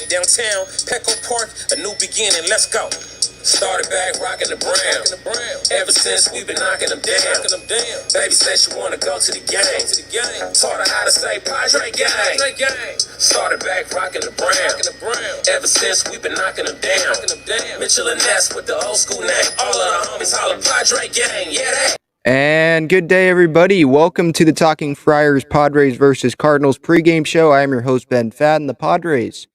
Downtown, Petco Park, a new beginning, let's go. Started back rocking the brown. Ever since we've been knocking them down. Baby said she wanna go to the game. Taught her how to say Padre gang. Started back rocking the brown. Ever since we've been knocking them down. Mitchell and Ness with the old school name. All of the homies holler Padre gang. Yeah, that. And good day, everybody. Welcome to the Talking Friars Padres versus Cardinals pregame show. I am your host, Ben Fadden. The Padres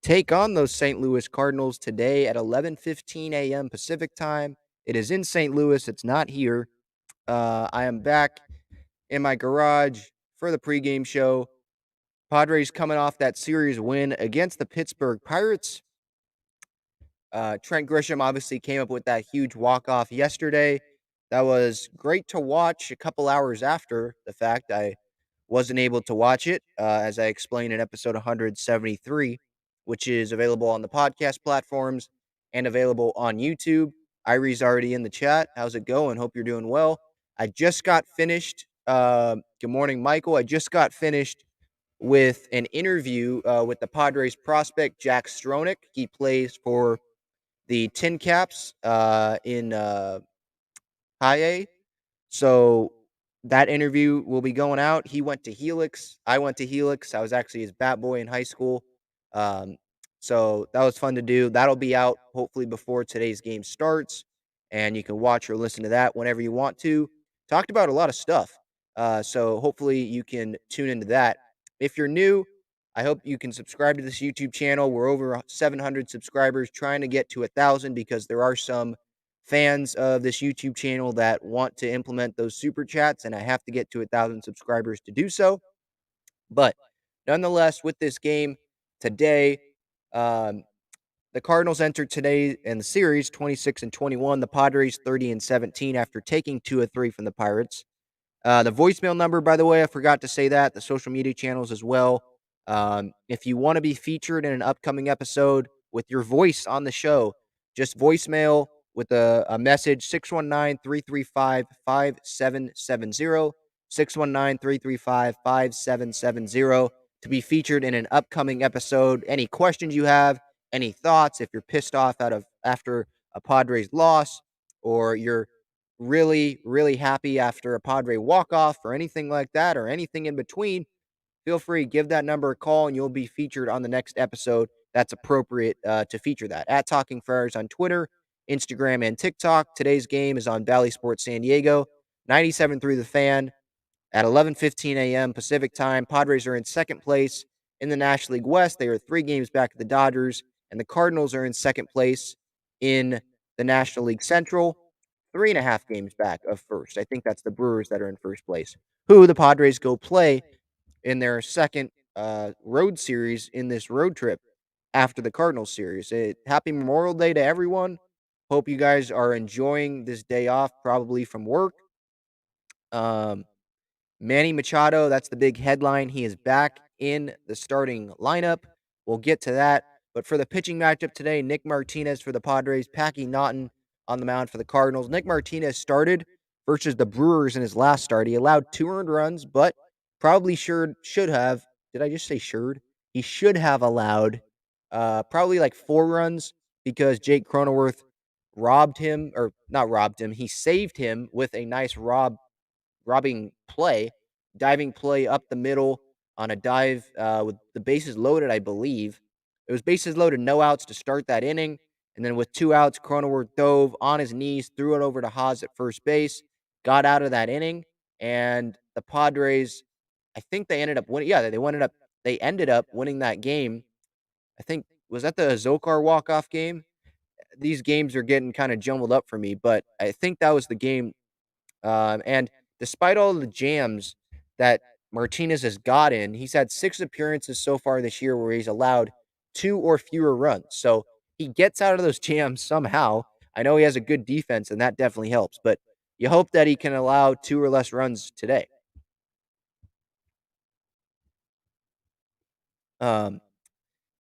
take on those St. Louis Cardinals today at 11:15 a.m. Pacific time. It is in St. Louis. It's not here. I am back in my garage for the pregame show. Padres coming off that series win against the Pittsburgh Pirates. Trent Grisham obviously came up with that huge walk-off yesterday. That was great to watch a couple hours after the fact. I wasn't able to watch it, as I explained in episode 173, which is available on the podcast platforms and available on YouTube. Irie's already in the chat. How's it going? Hope you're doing well. I just got finished. Good morning, Michael. I just got finished with an interview with the Padres prospect, Jack Stronach. He plays for the Tin Caps in High A. So that interview will be going out. He went to Helix. I went to Helix. I was actually his bat boy in high school. So that was fun to do. That'll be out hopefully before today's game starts. And you can watch or listen to that whenever you want to. Talked about a lot of stuff. So hopefully you can tune into that. If you're new, I hope you can subscribe to this YouTube channel. We're over 700 subscribers, trying to get to 1,000 because there are some fans of this YouTube channel that want to implement those super chats, and I have to get to 1,000 subscribers to do so. But nonetheless, with this game today, the Cardinals entered today in the series 26-21. The Padres 30-17 after taking 2 of 3 from the Pirates. The voicemail number, by the way, I forgot to say that. The social media channels as well. If you want to be featured in an upcoming episode with your voice on the show, just voicemail with a message, 619-335-5770, 619-335-5770, to be featured in an upcoming episode. Any questions you have, any thoughts, if you're pissed off after a Padres loss, or you're really, really happy after a Padre walk-off or anything like that, or anything in between, feel free, give that number a call, and you'll be featured on the next episode that's appropriate to feature that. At Talking Friars on Twitter, Instagram, and TikTok. Today's game is on Valley Sports San Diego, 97.3 The Fan, at 11:15 a.m. Pacific time. Padres are in second place in the National League West. They are 3 games back of the Dodgers, and the Cardinals are in second place in the National League Central, 3.5 games back of first. I think that's the Brewers that are in first place, who the Padres go play in their second road series in this road trip after the Cardinals series. Happy Memorial Day to everyone. Hope you guys are enjoying this day off, probably from work. Manny Machado, that's the big headline. He is back in the starting lineup. We'll get to that. But for the pitching matchup today, Nick Martinez for the Padres, Packy Naughton on the mound for the Cardinals. Nick Martinez started versus the Brewers in his last start. He allowed 2 earned runs, but probably should have. Did I just say should? He should have allowed probably like 4 runs because Jake Cronenworth robbed him, or not robbed him. He saved him with a nice robbing play, diving play up the middle on a dive with the bases loaded, I believe. It was bases loaded, no outs to start that inning. And then with 2 outs, Cronenworth dove on his knees, threw it over to Haas at first base, got out of that inning. And the Padres, I think they ended up winning. Yeah, they ended up winning that game. I think, was that the Zokar walk-off game? These games are getting kind of jumbled up for me, but I think that was the game. And despite all the jams that Martinez has gotten, he's had 6 appearances so far this year where he's allowed 2 or fewer runs. So he gets out of those jams somehow. I know he has a good defense, and that definitely helps. But you hope that he can allow 2 or less runs today. And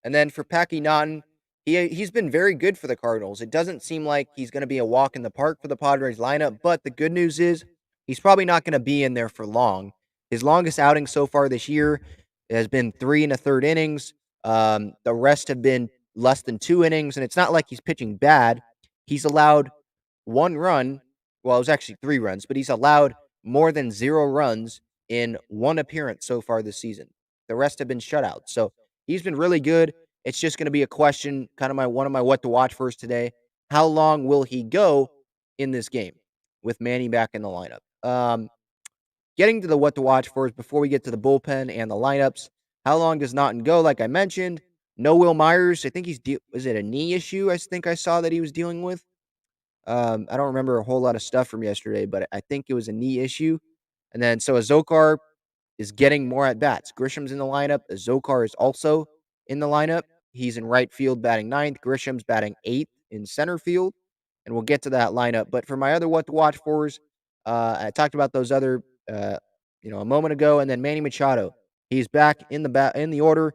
then for Packy Naughton, he's been very good for the Cardinals. It doesn't seem like he's going to be a walk in the park for the Padres lineup, but the good news is he's probably not going to be in there for long. His longest outing so far this year has been 3 1/3 innings, The rest have been less than 2 innings, and it's not like he's pitching bad. He's allowed 1 run. Well, it was actually 3 runs, but he's allowed more than 0 runs in 1 appearance so far this season. The rest have been shutouts. So he's been really good. It's just going to be a question, kind of one of my what to watch first today. How long will he go in this game with Manny back in the lineup? Getting to the what to watch first before we get to the bullpen and the lineups. How long does Naughton go? Like I mentioned, no Will Myers. I think is it a knee issue? I think I saw that he was dealing with. I don't remember a whole lot of stuff from yesterday, but I think it was a knee issue. And then so Azokar is getting more at bats. Grisham's in the lineup. Azokar is also in the lineup. He's in right field batting ninth. Grisham's batting eighth in center field. And we'll get to that lineup. But for my other what to watch fors, I talked about those other, uh, a moment ago. And then Manny Machado, he's back in the order.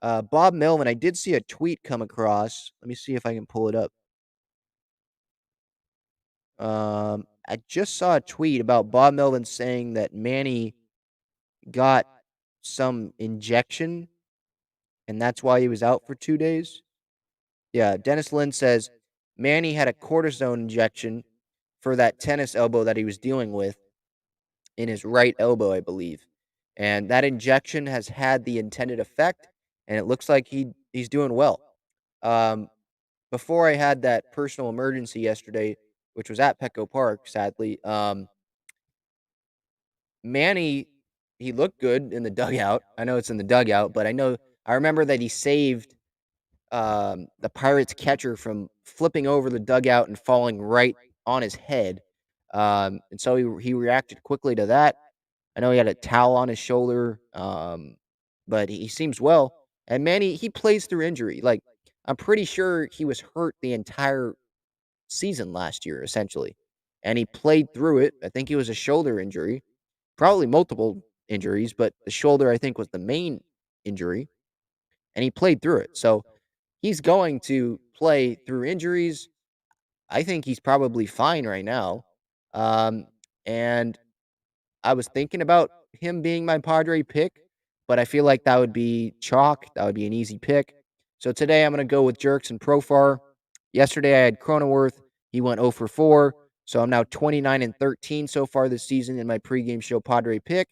Bob Melvin, I did see a tweet come across. Let me see if I can pull it up. I just saw a tweet about Bob Melvin saying that Manny got some injection, and that's why he was out for 2 days. Yeah, Dennis Lynn says Manny had a cortisone injection for that tennis elbow that he was dealing with in his right elbow, I believe. And that injection has had the intended effect, and it looks like he's doing well. Um, Before I had that personal emergency yesterday, which was at Petco Park, sadly, Manny, he looked good in the dugout. I know it's in the dugout, but I remember that he saved the Pirates catcher from flipping over the dugout and falling right on his head. And so he reacted quickly to that. I know he had a towel on his shoulder, but he seems well. And Manny, he plays through injury. Like, I'm pretty sure he was hurt the entire season last year, essentially. And he played through it. I think it was a shoulder injury, probably multiple injuries, but the shoulder, I think, was the main injury. And he played through it. So he's going to play through injuries. I think he's probably fine right now. Um, and I was thinking about him being my Padre pick, but I feel like that would be chalk. That would be an easy pick. So today I'm going to go with Jerks and Profar. Yesterday I had Cronenworth. He went 0 for 4. So I'm now 29 and 13 so far this season in my pregame show Padre pick.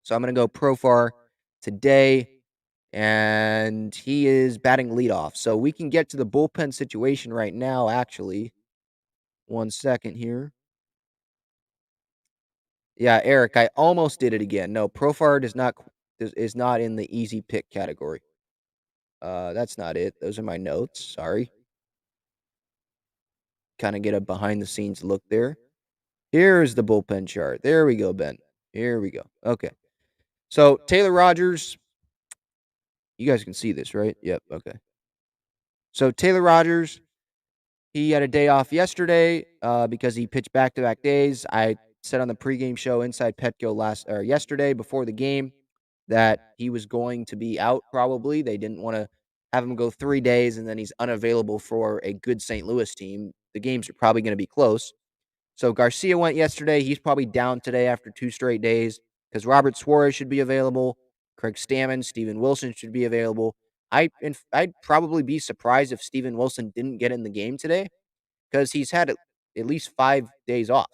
So I'm going to go Profar today, and he is batting leadoff. So we can get to the bullpen situation right now, actually. 1 second here. Yeah, Eric, I almost did it again. No, Profar is not in the easy pick category. That's not it. Those are my notes. Sorry. Kind of get a behind the scenes look there. Here's the bullpen chart. There we go, Ben. Here we go. Okay. So Taylor Rogers, you guys can see this, right? Yep. Okay. So Taylor Rogers, he had a day off yesterday because he pitched back-to-back days. I said on the pregame show Inside Petco yesterday before the game that he was going to be out probably. They didn't want to have him go 3 days and then he's unavailable for a good St. Louis team. The games are probably going to be close. So Garcia went yesterday. He's probably down today after 2 straight days because Robert Suarez should be available. Craig Stammen, Steven Wilson should be available. I'd probably be surprised if Steven Wilson didn't get in the game today because he's had at least 5 days off.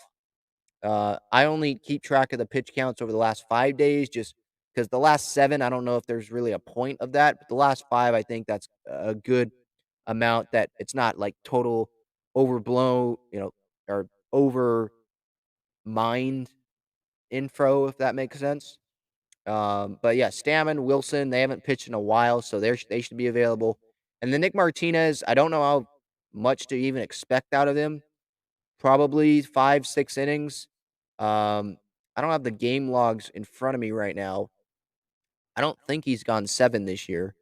I only keep track of the pitch counts over the last 5 days just because the last 7, I don't know if there's really a point of that, but the last 5, I think that's a good amount that it's not like total overblown, or over mind info, if that makes sense. But yeah, Stammen, Wilson, they haven't pitched in a while, so they should be available. And then Nick Martinez, I don't know how much to even expect out of him. Probably 5, 6 innings. I don't have the game logs in front of me right now. I don't think he's gone 7 this year.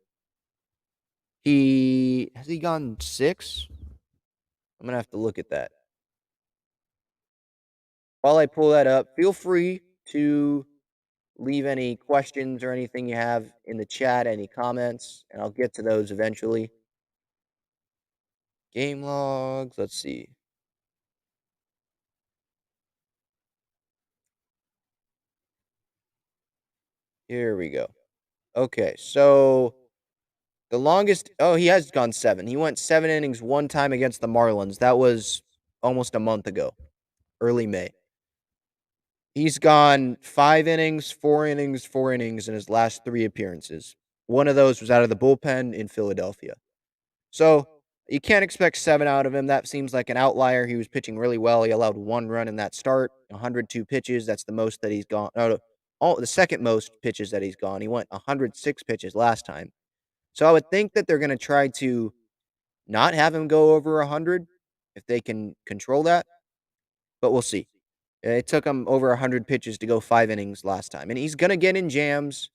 Has he gone 6? I'm gonna have to look at that. While I pull that up, feel free to leave any questions or anything you have in the chat, any comments, and I'll get to those eventually. Game logs, let's see. Here we go. Okay, so The longest oh, he has gone 7. He went 7 innings one time against the Marlins. That was almost a month ago, early May. He's gone 5 innings, 4 innings, 4 innings in his last 3 appearances. One of those was out of the bullpen in Philadelphia. So, you can't expect 7 out of him. That seems like an outlier. He was pitching really well. He allowed 1 run in that start, 102 pitches. That's the most that he's gone. No, no, the second most pitches that he's gone. He went 106 pitches last time. So I would think that they're going to try to not have him go over 100 if they can control that, but we'll see. It took him over 100 pitches to go 5 innings last time, and he's going to get in jams.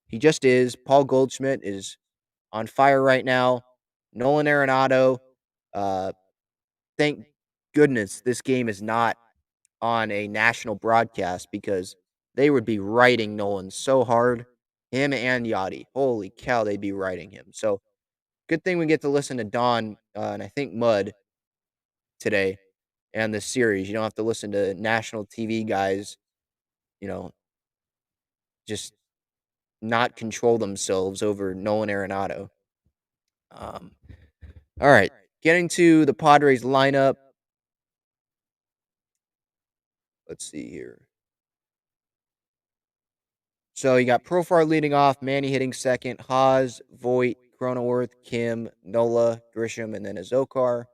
He just is. Paul Goldschmidt is on fire right now. Nolan Arenado, uh, thank goodness this game is not on a national broadcast because they would be writing Nolan so hard. Him and Yachty. Holy cow, they'd be writing him. So good thing we get to listen to Don and I think Mud today and this series. You don't have to listen to national TV guys, you know, just not control themselves over Nolan Arenado. Um, all right, getting to the Padres lineup. Let's see here. So you got Profar leading off, Manny hitting second, Haas, Voit, Cronenworth, Kim, Nola, Grisham, and then Azokar.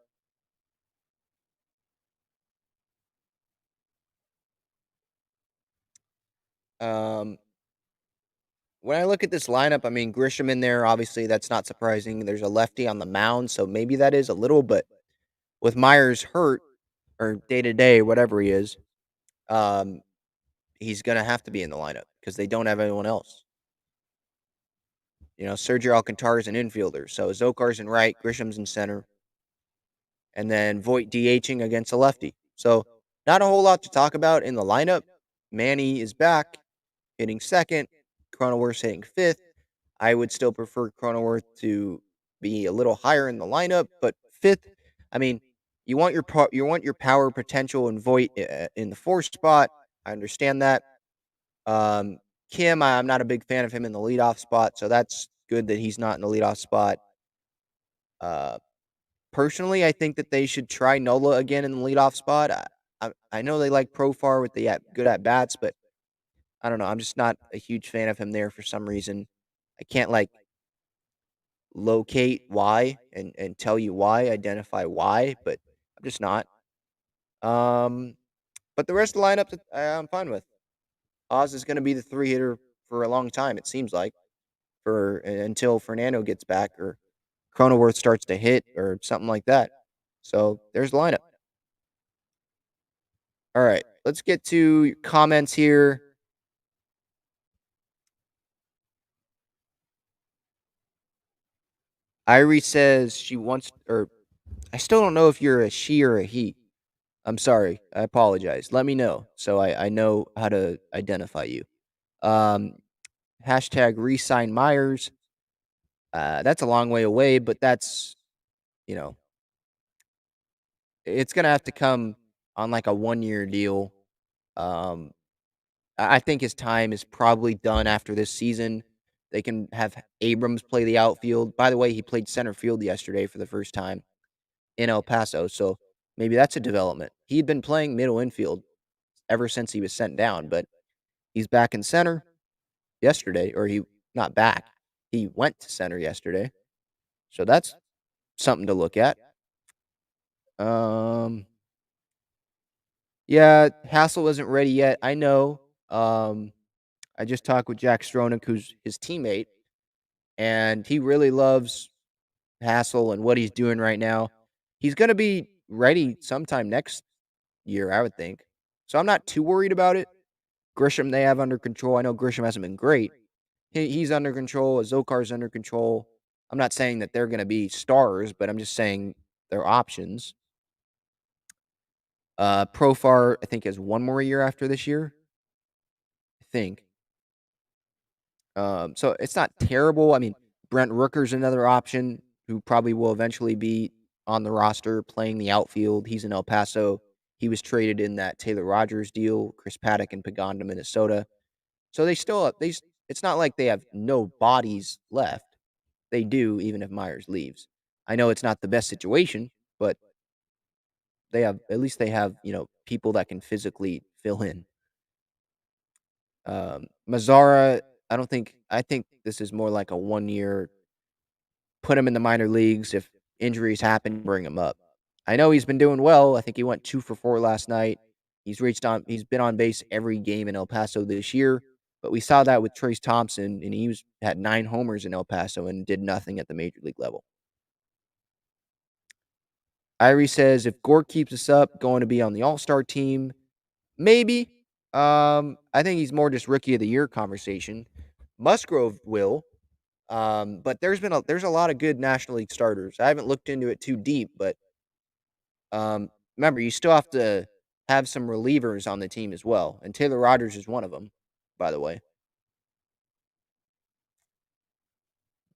Um, when I look at this lineup, I mean, Grisham in there, obviously, that's not surprising. There's a lefty on the mound, so maybe that is a little, but with Myers hurt, or day to day, whatever he is, um, he's going to have to be in the lineup because they don't have anyone else. You know, Sergio Alcantara is an infielder, so Zokar's in right, Grisham's in center, and then Voit DHing against a lefty. So, not a whole lot to talk about in the lineup. Manny is back, hitting second, Cronenworth's hitting fifth. I would still prefer Cronenworth to be a little higher in the lineup, but fifth, I mean, you want your power potential in Voit in the fourth spot. I understand that. Um, Kim, I'm not a big fan of him in the leadoff spot, so that's good that he's not in the leadoff spot. Uh, Personally, I think that they should try Nola again in the leadoff spot. I know they like Profar with the good at bats, but I don't know. I'm just not a huge fan of him there for some reason. I can't like locate why and tell you why, identify why, but I'm just not. Um, but the rest of the lineup I'm fine with. Oz is going to be the 3 hitter for a long time. It seems like for until Fernando gets back or Cronenworth starts to hit or something like that. So there's the lineup. All right, let's get to your comments here. Irie says she wants, or I still don't know if you're a she or a he. I'm sorry. I apologize. Let me know so I know how to identify you. Um, hashtag resign Myers. That's a long way away, but that's, you know, it's going to have to come on like a 1 year deal. Um, I think his time is probably done after this season. They can have Abrams play the outfield. By the way, he played center field yesterday for the first time in El Paso, so maybe that's a development. He'd been playing middle infield ever since he was sent down, but he's back in center yesterday, or he not back. He went to center yesterday, so that's something to look at. Um, yeah, Hassel isn't ready yet. I know. I just talked with Jack Stronach, who's his teammate, and he really loves Hassel and what he's doing right now. He's going to be ready sometime next year, I would think. So I'm not too worried about it. Grisham, they have under control. I know Grisham hasn't been great. He's under control. Zokar's under control. I'm not saying that they're going to be stars, but I'm just saying they're options. Profar, I think, has 1 more year after this year. I think. So it's not terrible. I mean, Brent Rooker's another option who probably will eventually be on the roster playing the outfield. He's in El Paso. He was traded in that Taylor Rogers deal, Chris Paddock and Pagan to Minnesota. So they still it's not like they have no bodies left. they do, even if Myers leaves. I know it's not the best situation, but at least they have, people that can physically fill in. Mazzara, I think this is more like a 1 year, put him in the minor leagues. If injuries happen, bring him up. I know he's been doing well. I think he went 2 for 4 last night. He's been on base every game in El Paso this year. But we saw that with Trace Thompson, and had 9 homers in El Paso and did nothing at the major league level. Irie says if Gore keeps us up, going to be on the All-Star team. Maybe. I think he's more just rookie of the year conversation. Musgrove will. But there's a lot of good National League starters. I haven't looked into it too deep, but remember, you still have to have some relievers on the team as well, and Taylor Rogers is one of them, by the way.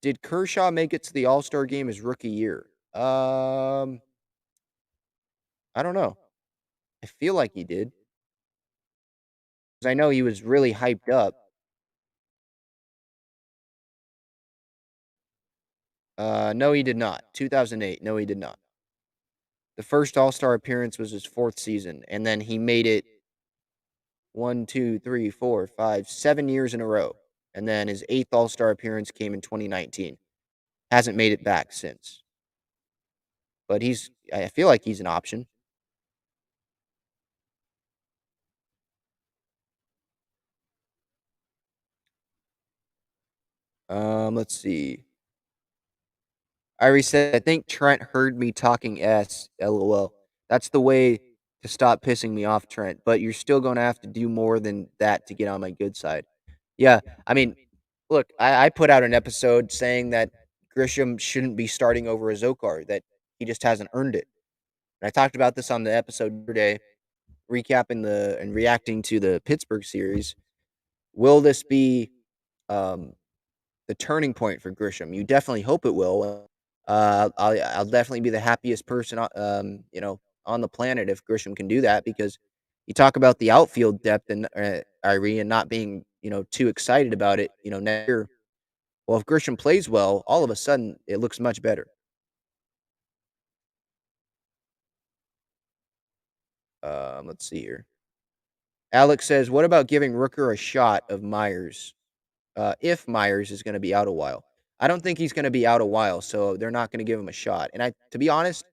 Did Kershaw make it to the All-Star game his rookie year? I don't know. I feel like he did, 'cause I know he was really hyped up. No, he did not. 2008. No, he did not. The first All-Star appearance was his 4th season, and then he made it 1, 2, 3, 4, 5, 7 years in a row. And then his 8th All-Star appearance came in 2019. Hasn't made it back since. But I feel like he's an option. Let's see. Irie said, I think Trent heard me talking S, LOL. That's the way to stop pissing me off, Trent. But you're still going to have to do more than that to get on my good side. Yeah, I mean, look, I put out an episode saying that Grisham shouldn't be starting over Azokar, that he just hasn't earned it. And I talked about this on the episode today, recapping and reacting to the Pittsburgh series. Will this be um, the turning point for Grisham? You definitely hope it will. I'll definitely be the happiest person, on the planet if Grisham can do that, because you talk about the outfield depth and Irie and not being too excited about it. Next year. Well, if Grisham plays well, all of a sudden it looks much better. Let's see here. Alex says, "What about giving Rooker a shot of Myers? If Myers is going to be out a while, I don't think he's going to be out a while, so they're not going to give him a shot." And to be honest,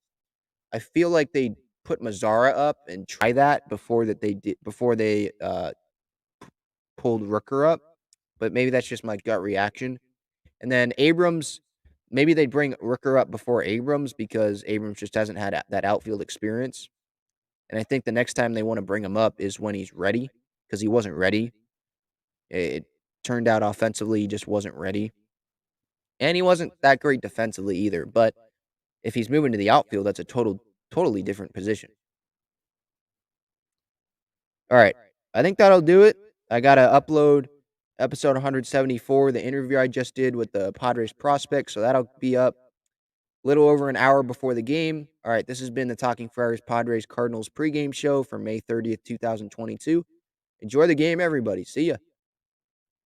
I feel like they put Mazzara up and try that before they pulled Rooker up, but maybe that's just my gut reaction. And then Abrams, maybe they bring Rooker up before Abrams because Abrams just hasn't had that outfield experience. And I think the next time they want to bring him up is when he's ready, because he wasn't ready. It turned out offensively, he just wasn't ready. And he wasn't that great defensively either. But if he's moving to the outfield, that's a totally different position. All right. I think that'll do it. I got to upload episode 174, the interview I just did with the Padres prospect. So that'll be up a little over an hour before the game. All right. This has been the Talking Friars Padres Cardinals pregame show for May 30th, 2022. Enjoy the game, everybody. See ya.